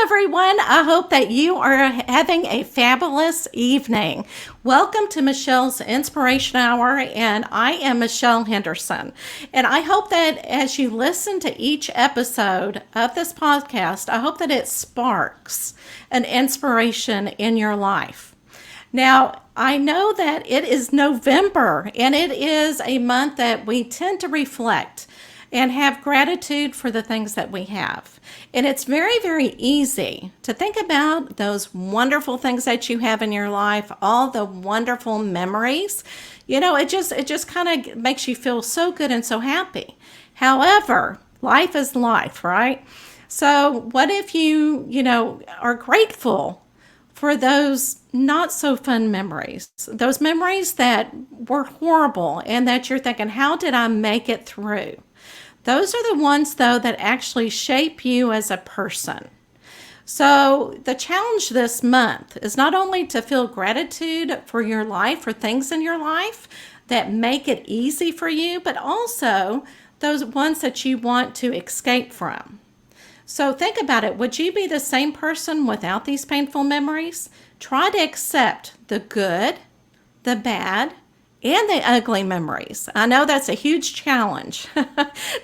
everyone. I hope that you are having a fabulous evening. Welcome to Michelle's Inspiration Hour, and I am Michelle Henderson. And I hope that as you listen to each episode of this podcast, I hope that it sparks an inspiration in your life. Now, I know that it is November, and it is a month that we tend to reflect and have gratitude for the things that we have. And it's very, very easy to think about those wonderful things that you have in your life, all the wonderful memories. It just kind of makes you feel so good and so happy. However, life is life, right? So what if you are grateful for those not so fun memories, those memories that were horrible and that you're thinking, how did I make it through? Those are the ones, though, that actually shape you as a person. So the challenge this month is not only to feel gratitude for your life, for things in your life that make it easy for you, but also those ones that you want to escape from. So think about it. Would you be the same person without these painful memories? Try to accept the good, the bad, and the ugly memories. I know that's a huge challenge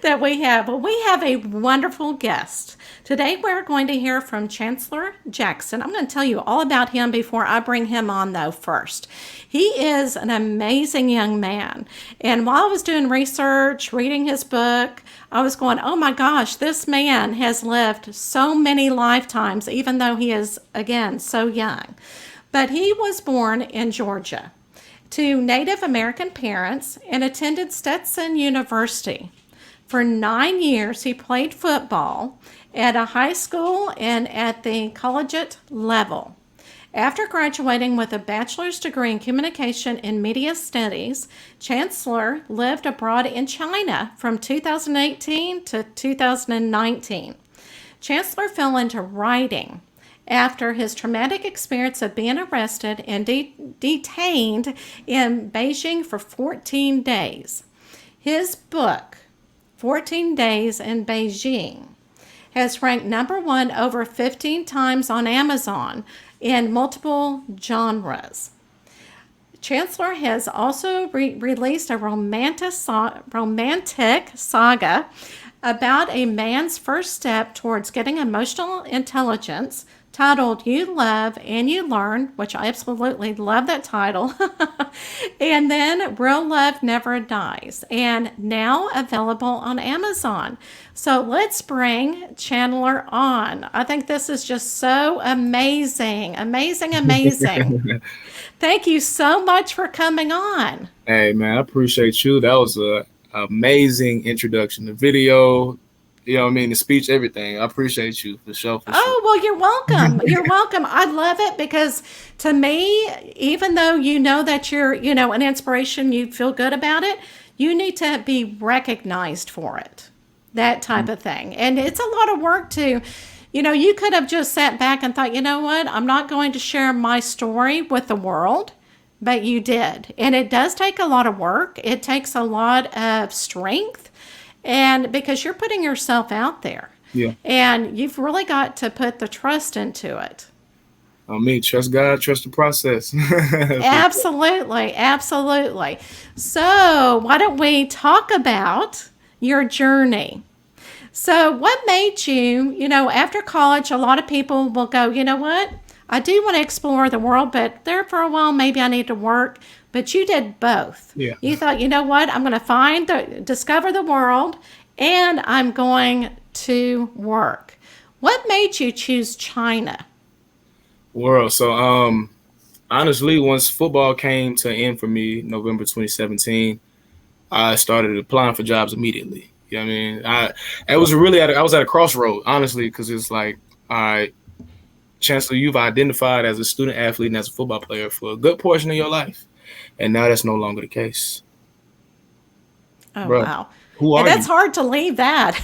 that we have. Well, we have a wonderful guest. Today we're going to hear from Chancellor Jackson. I'm going to tell you all about him before I bring him on, though, first. He is an amazing young man. And while I was doing research, reading his book, I was going, oh my gosh, this man has lived so many lifetimes, even though he is, again, so young. But he was born in Georgia to Native American parents and attended Stetson University. For 9 years, he played football at a high school and at the collegiate level. After graduating with a bachelor's degree in communication and media studies, Chancellor lived abroad in China from 2018 to 2019. Chancellor fell into writing after his traumatic experience of being arrested and detained in Beijing for 14 days. His book, 14 Days in Beijing, has ranked #1 over 15 times on Amazon in multiple genres. Chancellor has also released a romantic saga about a man's first step towards getting emotional intelligence, titled You Love and You Learn, which I absolutely love that title, and then Real Love Never Dies, and now available on Amazon. So let's bring Chandler on. I think this is just so amazing. Thank you so much for coming on. Hey, man, I appreciate you. That was an amazing introduction. The video, the speech, everything. I appreciate you for sure. Oh, well, you're welcome. You're welcome. I love it because to me, even though you know that you're, an inspiration, you feel good about it, you need to be recognized for it, that type of thing. And it's a lot of work to, you could have just sat back and thought, you know what, I'm not going to share my story with the world, but you did. And it does take a lot of work. It takes a lot of strength. And because you're putting yourself out there. Yeah. And you've really got to put the trust into it. Trust God, trust the process. Absolutely. So why don't we talk about your journey? So what made you, after college, a lot of people will go, you know what? I do want to explore the world, but there for a while, maybe I need to work. But you did both. Yeah. You thought, you know what? I'm going to discover the world, and I'm going to work. What made you choose China? World. So, honestly, once football came to an end for me, November 2017, I started applying for jobs immediately. You know what I mean? I was at a crossroad, honestly, because it's like, all right, Chancellor, you've identified as a student athlete and as a football player for a good portion of your life. And now that's no longer the case. Oh, bro, wow. Who are that's you? hard to leave that.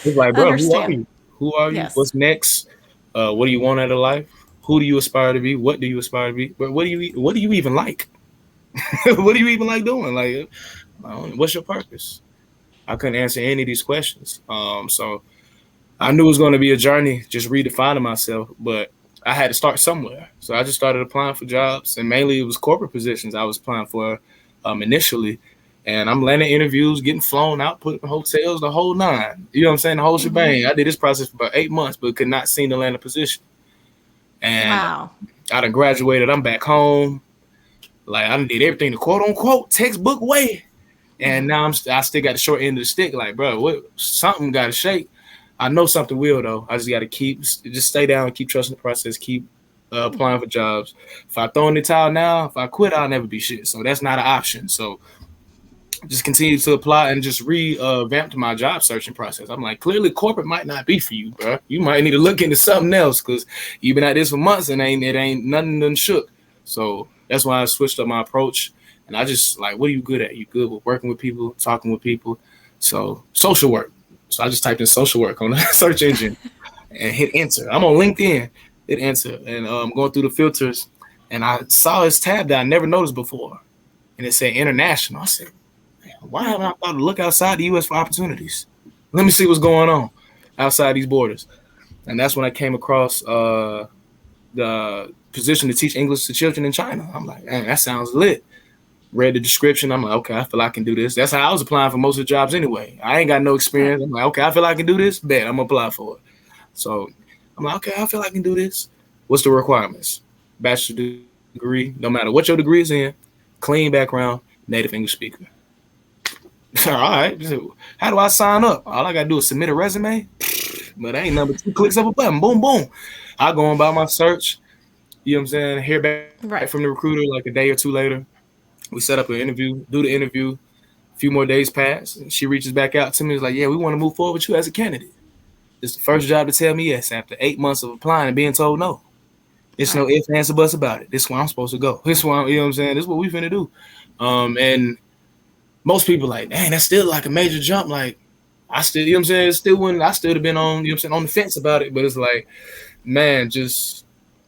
It's like, bro, who are you? Who are you? Yes. What's next? What do you want out of life? Who do you aspire to be? What do you aspire to be? But what do you even like? What do you even like doing? Like, what's your purpose? I couldn't answer any of these questions. So I knew it was going to be a journey, just redefining myself, but I had to start somewhere. So I just started applying for jobs, and mainly it was corporate positions I was applying for initially. And I'm landing interviews, getting flown out, put in hotels, the whole nine. You know what I'm saying? The whole shebang. I did this process for about 8 months, but could not seem to land a position. And Wow. I done graduated. I'm back home. Like, I done did everything the quote unquote textbook way. And now I still got the short end of the stick. Like, bro, something got to shake. I know something will, though. I just got to just stay down, keep trusting the process, keep applying for jobs. If I throw in the towel now, if I quit, I'll never be shit. So that's not an option. So just continue to apply and just revamped my job searching process. I'm like, clearly corporate might not be for you, bro. You might need to look into something else because you've been at this for months and it ain't nothing done shook. So that's why I switched up my approach. And I just like, what are you good at? You good with working with people, talking with people. So social work. So I just typed in social work on the search engine and hit enter. I'm on LinkedIn, hit enter, and going through the filters. And I saw this tab that I never noticed before. And it said international. I said, why haven't I thought to look outside the U.S. for opportunities? Let me see what's going on outside these borders. And that's when I came across the position to teach English to children in China. I'm like, man, that sounds lit. Read the description. I'm like, okay, I feel I can do this. That's how I was applying for most of the jobs anyway. I ain't got no experience. I'm like, okay, I feel I can do this. Bet I'm going to apply for it. So I'm like, okay, I feel I can do this. What's the requirements? Bachelor's degree, no matter what your degree is in, clean background, native English speaker. All right. How do I sign up? All I got to do is submit a resume. But ain't number 2 clicks of a button. Boom, boom. I go on by my search. You know what I'm saying? Hear back from the recruiter like a day or two later. We set up an interview, do the interview. A few more days pass. And she reaches back out to me. It's like, yeah, we want to move forward with you as a candidate. It's the first job to tell me yes after 8 months of applying and being told no. It's no ifs, ands, or buts about it. This is where I'm supposed to go. This is where you know what I'm saying? This is what we finna do. And most people like, dang, that's still like a major jump. Like, I still, you know what I'm saying? It's still when I still have been on, you know what I'm saying, on the fence about it. But it's like, man, just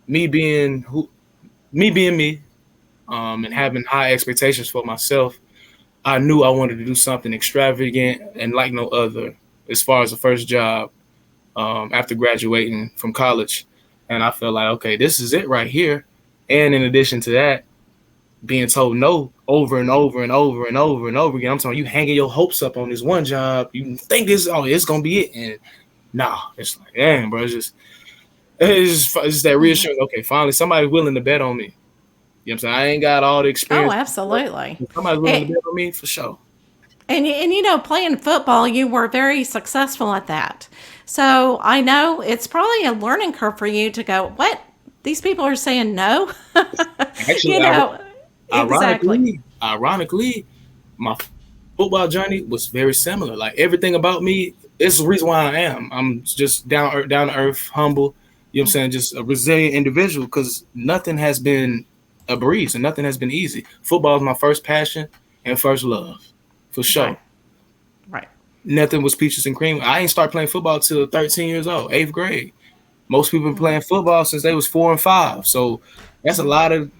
me being me, and having high expectations for myself, I knew I wanted to do something extravagant and like no other as far as the first job after graduating from college. And I felt like, okay, this is it right here. And in addition to that, being told no over and over and over and over and over again. I'm telling you, hanging your hopes up on this one job. You think it's going to be it. And nah, it's like, damn, bro, it's just that reassurance. Okay, finally, somebody's willing to bet on me. You know what I'm saying? I ain't got all the experience. Oh, absolutely. Somebody's willing to bet on me for sure. And you know, playing football, you were very successful at that. So I know it's probably a learning curve for you to go, what? These people are saying no? Actually, you know, exactly. Ironically, my football journey was very similar. Like everything about me, it's the reason why I am. I'm just down to earth, humble. You know what I'm saying? Just a resilient individual because nothing has been a breeze and nothing has been easy. Football is my first passion and first love, for sure. Right. Nothing was peaches and cream. I ain't start playing football till 13 years old, 8th grade. Most people been playing football since they was 4 and 5. So that's a lot of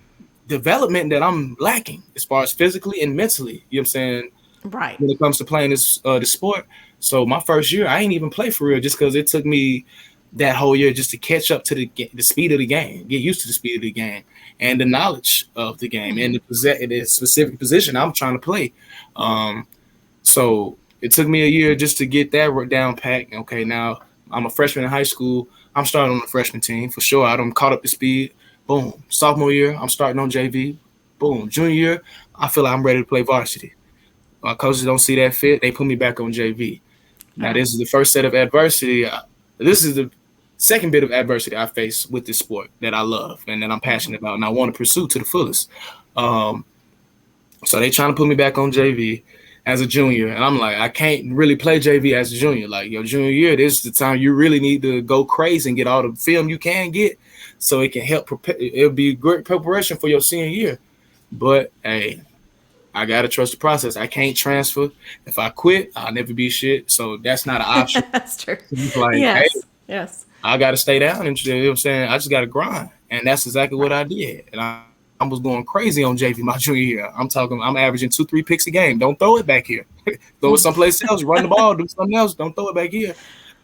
development that I'm lacking as far as physically and mentally. You know what I'm saying? Right. When it comes to playing this sport. So my first year, I ain't even play for real just because it took me that whole year just to catch up to the speed of the game, get used to the speed of the game and the knowledge of the game and the specific position I'm trying to play. So it took me a year just to get that down packed. Okay, now I'm a freshman in high school. I'm starting on the freshman team for sure. I done caught up to speed. Boom. Sophomore year, I'm starting on JV. Boom. Junior year, I feel like I'm ready to play varsity. My coaches don't see that fit. They put me back on JV. Now, this is the first set of adversity. This is the second bit of adversity I face with this sport that I love and that I'm passionate about and I want to pursue to the fullest. So they trying to put me back on JV as a junior. And I'm like, I can't really play JV as a junior. Like, your junior year, this is the time you really need to go crazy and get all the film you can get so it can help prepare. It'll be great preparation for your senior year. But, hey, I got to trust the process. I can't transfer. If I quit, I'll never be shit. So that's not an option. That's true. Like, yes. Hey, yes. I got to stay down. And you know what I'm saying? I just got to grind. And that's exactly what I did. And I was going crazy on JV my junior year. I'm averaging 2-3 picks a game. Don't throw it back here. Throw it someplace else. Run the ball. Do something else. Don't throw it back here.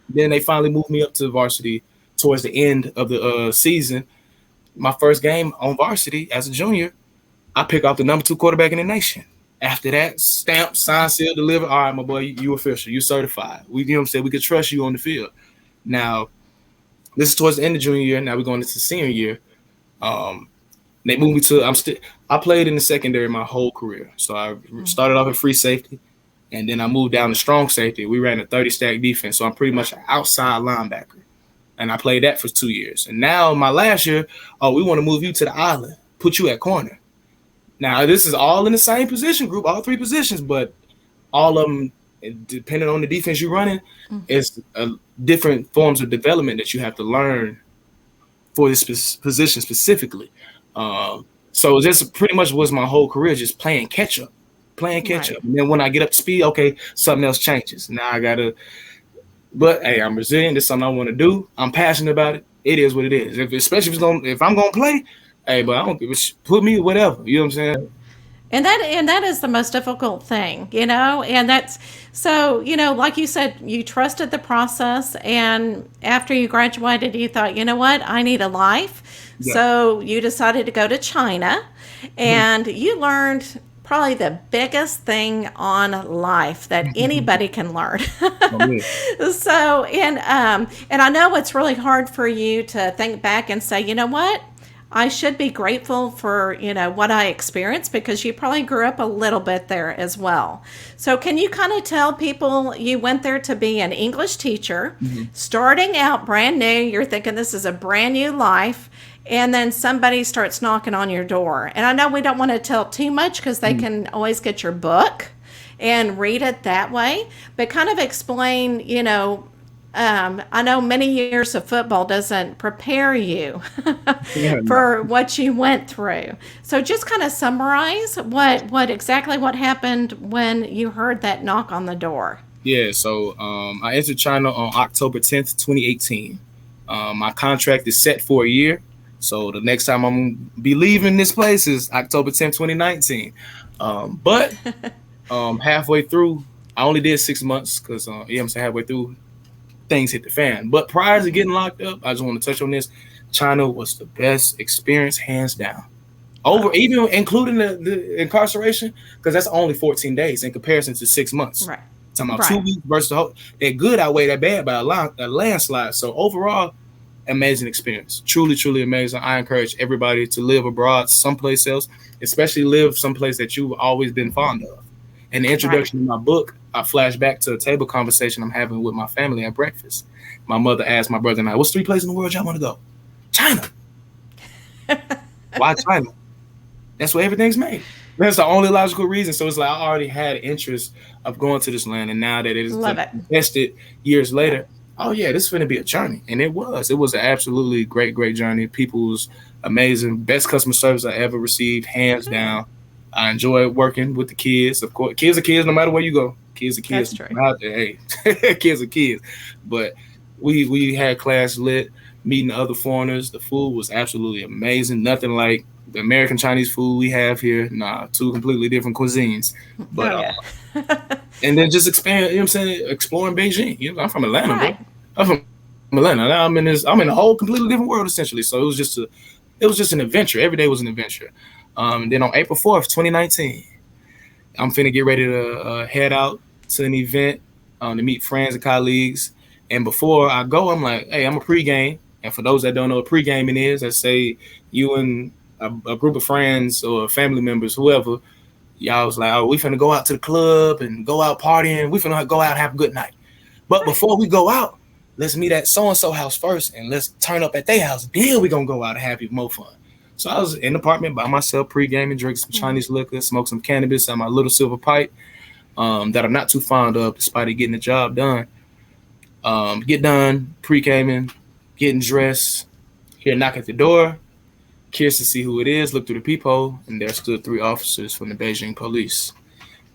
Then they finally moved me up to varsity towards the end of the season. My first game on varsity as a junior, I pick out the number 2 quarterback in the nation. After that, stamp, sign, seal, deliver. All right, my boy, you official. You certified. We, you know what I'm saying? We could trust you on the field. Now, this is towards the end of junior year. Now we're going into senior year. They moved me to. I played in the secondary my whole career. So I started off at free safety, and then I moved down to strong safety. We ran a 30-stack defense, so I'm pretty much an outside linebacker, and I played that for 2 years. And now my last year, we want to move you to the island, put you at corner. Now this is all in the same position group, all 3 positions, but all of them, depending on the defense you're running, is different forms of development that you have to learn for this position specifically. So this pretty much was my whole career, just playing catch up. And then when I get up to speed, okay, something else changes. Now I gotta, but hey, I'm resilient. This is something I want to do. I'm passionate about it. It is what it is. Especially if I'm gonna play, hey, but I don't give a put me whatever. You know what I'm saying? And that is the most difficult thing, and that's so, like you said, you trusted the process, and after you graduated, you thought, you know what, I need a life. Yeah. So you decided to go to China, and you learned probably the biggest thing on life that anybody can learn. So, and I know it's really hard for you to think back and say, you know what, I should be grateful for, what I experienced, because you probably grew up a little bit there as well. So can you kind of tell people, you went there to be an English teacher, starting out brand new, you're thinking this is a brand new life, and then somebody starts knocking on your door. And I know we don't want to tell too much because they can always get your book and read it that way, but kind of explain, I know many years of football doesn't prepare you for what you went through. So just kind of summarize what exactly what happened when you heard that knock on the door. Yeah, so I entered China on October 10th, 2018. My contract is set for a year. So the next time I'm going to be leaving this place is October 10th, 2019. But halfway through, I only did 6 months because, I'm saying, halfway through, things hit the fan. But prior to getting locked up, I just want to touch on this. China was the best experience, hands down. Even including the incarceration, because that's only 14 days in comparison to 6 months. Right. Talking about 2 weeks versus the whole. That good outweigh that bad by a landslide. So overall, amazing experience. Truly, truly amazing. I encourage everybody to live abroad someplace else, especially live someplace that you've always been fond of. In the introduction to my book, I flash back to a table conversation I'm having with my family at breakfast. My mother asked my brother and I, what's 3 places in the world y'all want to go? China. Why China? That's where everything's made. That's the only logical reason. So it's like I already had interest of going to this land, and now that it is tested years later, oh yeah, this is going to be a journey. And it was. It was an absolutely great, great journey. People's amazing, best customer service I ever received, hands down. I enjoy working with the kids. Of course, kids are kids no matter where you go. Kids are kids. That's true. Out there, hey, kids are kids. But we had class lit, meeting other foreigners. The food was absolutely amazing. Nothing like the American Chinese food we have here. Nah, 2 completely different cuisines. But and then just expand, exploring Beijing. I'm from Atlanta, bro. I'm from Atlanta. Now I'm in a whole completely different world essentially. So it was just an adventure. Every day was an adventure. Then on April 4th, 2019, I'm finna get ready to head out to an event to meet friends and colleagues. And before I go, I'm like, hey, I'm a pregame. And for those that don't know what pregaming is, let's say you and a group of friends or family members, whoever, y'all was like, oh, we finna go out to the club and go out partying. We finna go out and have a good night. But before we go out, let's meet at so-and-so house first and let's turn up at their house. Then we gonna go out and have even more fun. So I was in the apartment by myself, pre-gaming, drinking some Chinese liquor, smoke some cannabis on my little silver pipe that I'm not too fond of despite it getting the job done. Get done, pre-gaming, getting dressed, hear a knock at the door, curious to see who it is, look through the peephole, and there stood 3 officers from the Beijing police.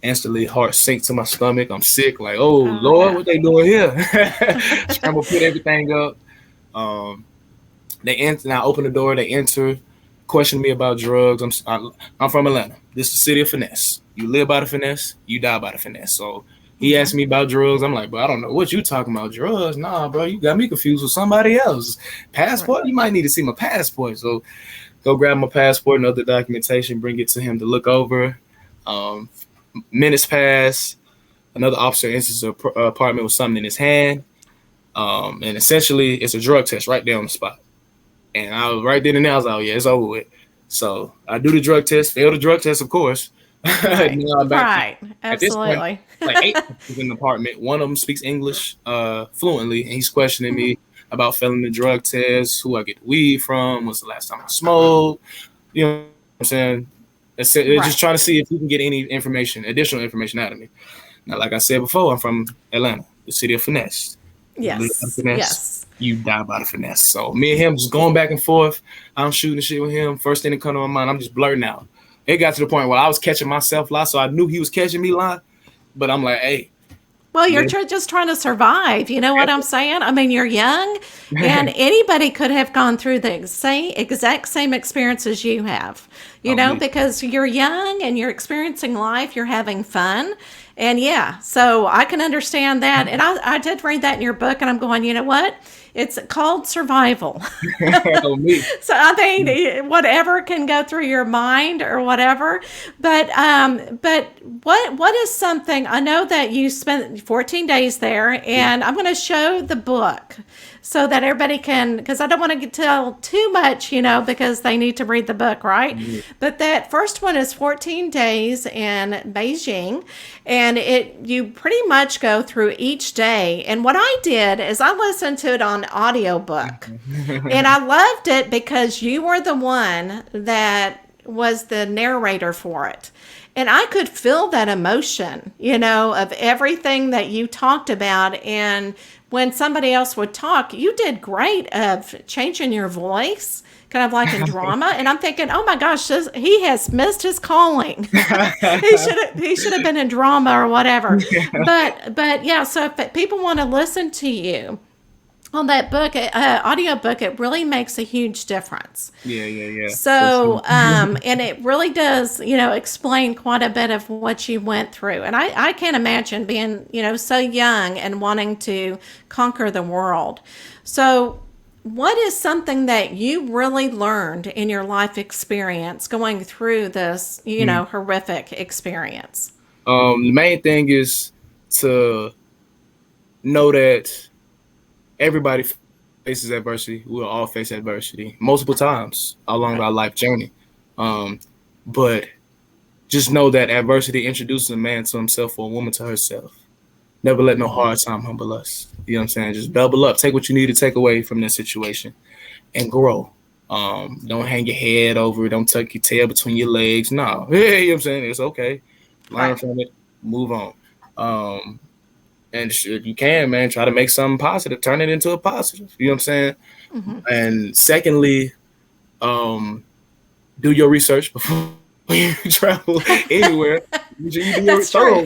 Instantly, heart sank to my stomach. I'm sick, like, oh Lord, what they doing here? Scramble, put everything up. They enter, and I open the door, they enter, question me about drugs. I'm from Atlanta. This is the city of finesse. You live by the finesse, you die by the finesse. So He asked me about drugs. I'm like, bro, I don't know what you talking about. Drugs? Nah, bro, you got me confused with somebody else. Passport? You might need to see my passport. So go grab my passport and other documentation, bring it to him to look over. Minutes pass. Another officer enters the apartment with something in his hand. And essentially, it's a drug test right there on the spot. And I was right then and there, I was like, oh, yeah, it's over with. So I do the drug test, fail the drug test, of course. Right. Right. At this point, Absolutely. like 8 people in the apartment. One of them speaks English fluently, and he's questioning me about failing the drug test, who I get the weed from, when's the last time I smoked. You know what I'm saying? They're just trying to see if he can get any information, additional information out of me. Now, like I said before, I'm from Atlanta, the city of finesse. Yes. Finesse, Yes. you die by the finesse. So me and him just going back and forth. I'm shooting shit with him. First thing that come to my mind, I'm just blurting out. It got to the point where I was catching myself lie, so I knew he was catching me lie. But I'm like, hey. Well, you're just trying to survive. You know what I'm saying? I mean, you're young, and anybody could have gone through the exact same experiences you have, you know, because you're young and you're experiencing life, you're having fun. And yeah, so I can understand that. And I did read that in your book, and I'm going, you know what? It's called survival. So I think whatever can go through your mind or whatever. But what is something, I know that you spent 14 days there, and I'm going to show the book so that everybody can, because I don't want to tell too much, you know, because they need to read the book, right? But that first one is 14 days in Beijing, and you pretty much go through each day. And what I did is I listened to it on audiobook, and I loved it because you were the one that was the narrator for it. And I could feel that emotion, you know, of everything that you talked about. And when somebody else would talk, you did great of changing your voice, kind of like in drama. And I'm thinking, oh my gosh, he has missed his calling. he should have been in drama or whatever. But yeah, so if people want to listen to you on that book, audio book, it really makes a huge difference. Yeah. So, and it really does, you know, explain quite a bit of what you went through. And I can't imagine being, you know, so young and wanting to conquer the world. So what is something that you really learned in your life experience going through this, you know, horrific experience? The main thing is to know that everybody faces adversity. We will all face adversity multiple times along our life journey. But just know that adversity introduces a man to himself or a woman to herself. Never let no hard time humble us. You know what I'm saying? Just double up. Take what you need to take away from this situation and grow. Don't hang your head over it. Don't tuck your tail between your legs. No. You know what I'm saying? It's okay. Learn from it. Move on. And if you can, man, try to make something positive. Turn it into a positive. You know what I'm saying? And secondly, do your research before you travel anywhere. You do your thorough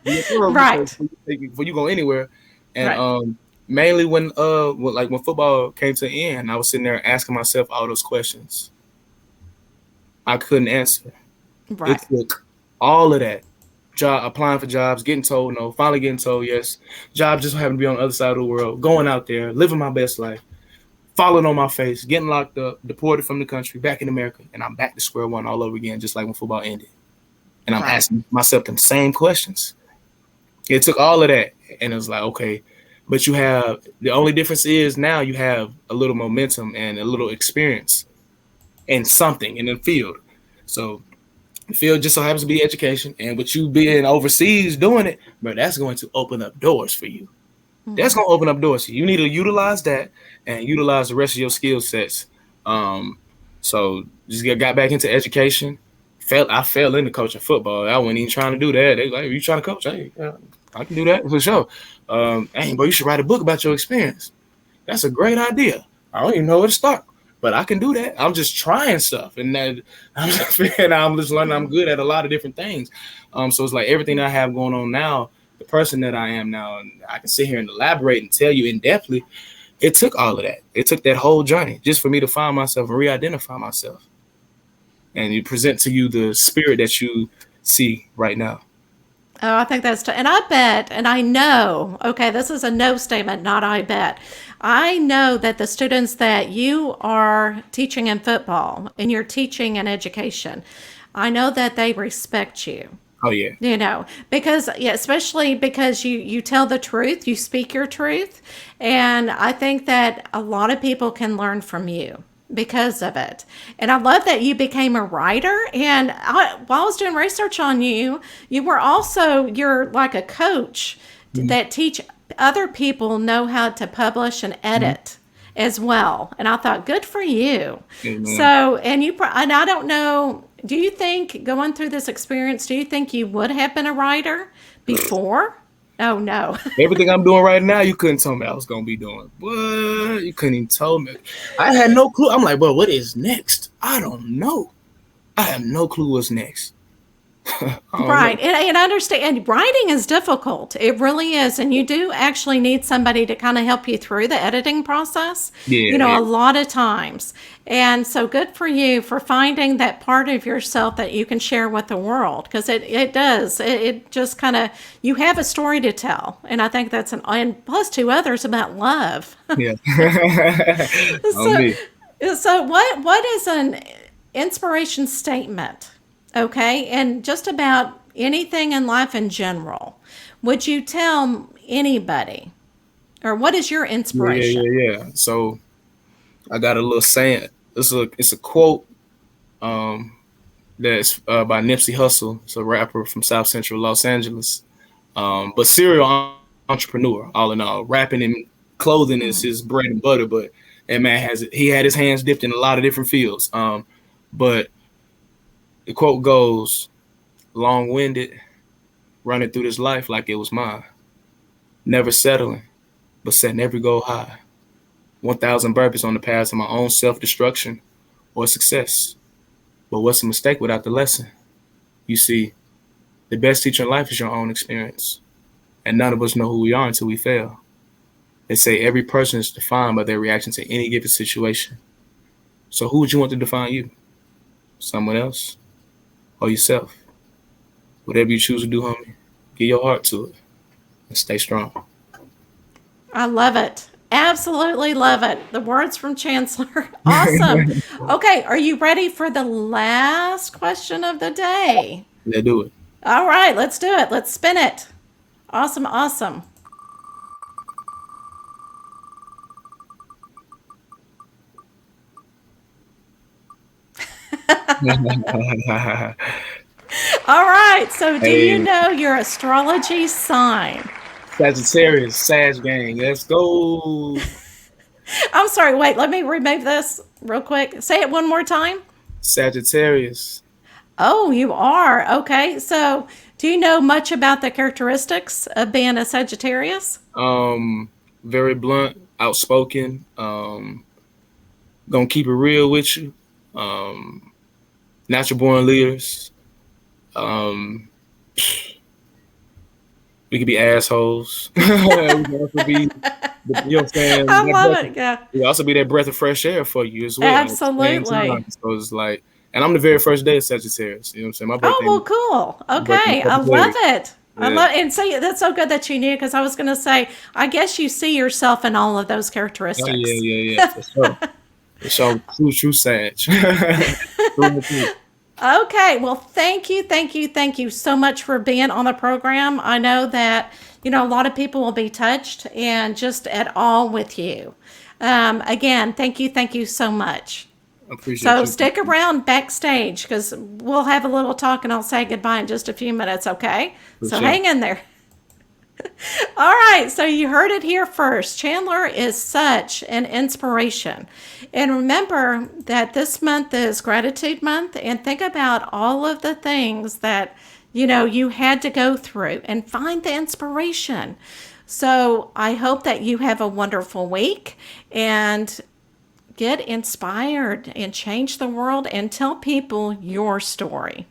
research. Before you go anywhere. And mainly when football came to an end, I was sitting there asking myself all those questions. I couldn't answer. It took all of that. Applying for jobs, getting told no, finally getting told yes. Job just happened to be on the other side of the world, going out there, living my best life, falling on my face, getting locked up, deported from the country, back in America, and I'm back to square one all over again, just like when football ended. And I'm asking myself the same questions. It took all of that, and it was like, okay, but the only difference is now you have a little momentum and a little experience in something in the field. So the field just so happens to be education, and with you being overseas doing it, bro, that's going to open up doors for you. That's going to open up doors for you. You need to utilize that and utilize the rest of your skill sets. So just got back into education. I fell into coaching football. I wasn't even trying to do that. They like, you trying to coach? Hey, I can do that for sure. Hey, bro, you should write a book about your experience. That's a great idea. I don't even know where to start. But I can do that. I'm just trying stuff, and I'm just learning. I'm good at a lot of different things. So it's like everything that I have going on now, the person that I am now, and I can sit here and elaborate and tell you in depthly. It took all of that. It took that whole journey just for me to find myself and re-identify myself, and you present to you the spirit that you see right now. Oh, I think that's, and I bet, and I know, okay, this is a no statement, not I bet. I know that the students that you are teaching in football and you're teaching in education, I know that they respect you. Oh yeah. Because yeah, especially because you tell the truth, you speak your truth, and I think that a lot of people can learn from you because of it. And I love that you became a writer. And while I was doing research on you, you're like a coach Mhm. that teach other people know how to publish and Mhm. edit as well. And I thought, good for you. Amen. So, and I don't know, do you think going through this experience, do you think you would have been a writer before? Oh, no. Everything I'm doing right now, you couldn't tell me I was gonna be doing. What? You couldn't even tell me. I had no clue. I'm like, bro, what is next? I don't know. I have no clue what's next. I don't know. Right. And I understand. And writing is difficult. It really is. And you do actually need somebody to kind of help you through the editing process, Yeah, yeah. a lot of times. And so good for you for finding that part of yourself that you can share with the world, because it does. It just kind of, you have a story to tell. And I think and plus two others about love. Yeah. On So, me. so what is an inspiration statement? Okay, and just about anything in life in general. Would you tell anybody, or what is your Yeah, yeah, inspiration? yeah, yeah. So I got a little saying. It's a quote that's by Nipsey Hussle. It's a rapper from South Central Los Angeles. But serial entrepreneur, all in all. Rapping and clothing is his bread and butter, but that man he had his hands dipped in a lot of different fields. But the quote goes, long-winded, running through this life like it was mine. Never settling, but setting every goal high. 1,000 burpees on the path to my own self-destruction or success. But what's a mistake without the lesson? You see, the best teacher in life is your own experience. And none of us know who we are until we fail. They say every person is defined by their reaction to any given situation. So who would you want to define you? Someone else? Or yourself? Whatever you choose to do, homie, give your heart to it and stay strong. I love it. Absolutely love it. The words from Chancellor. Awesome. Okay, are you ready for the last question of the day? Let's do it. All right, let's do it. Let's spin it. Awesome, awesome. All right, so do you Hey, know your astrology sign? Sagittarius, Sag gang, let's go. I'm sorry, wait, let me remove this real quick. Say it one more time. Sagittarius, Oh, you are. Okay, so do you know much about the characteristics of being a Sagittarius? very blunt, outspoken, gonna keep it real with you. Natural born leaders. Um, we could be assholes. We can also be, you know what I'm saying? I love it. Yeah, We also be that breath of fresh air for you as well at the same absolutely. time. So it's like, and I'm the very first day of Sagittarius. You know what I'm saying? Oh, well, cool. My birthday Okay, a I couple love days. it. I Yeah, love and see that's so good that you knew, because I was going to say I guess you see yourself in all of those oh yeah, characteristics. yeah, yeah, for sure. For sure, true Sag. True and true. Okay, well, thank you so much for being on the program. I know that a lot of people will be touched and just at all with you. Again, thank you so much. I appreciate So you. stick around backstage because we'll have a little talk and I'll say goodbye in just a few minutes, okay? For So sure. hang in there. All right, so you heard it here first. Chandler is such an inspiration. And remember that this month is Gratitude Month, and think about all of the things that you had to go through and find the inspiration. So I hope that you have a wonderful week and get inspired and change the world and tell people your story.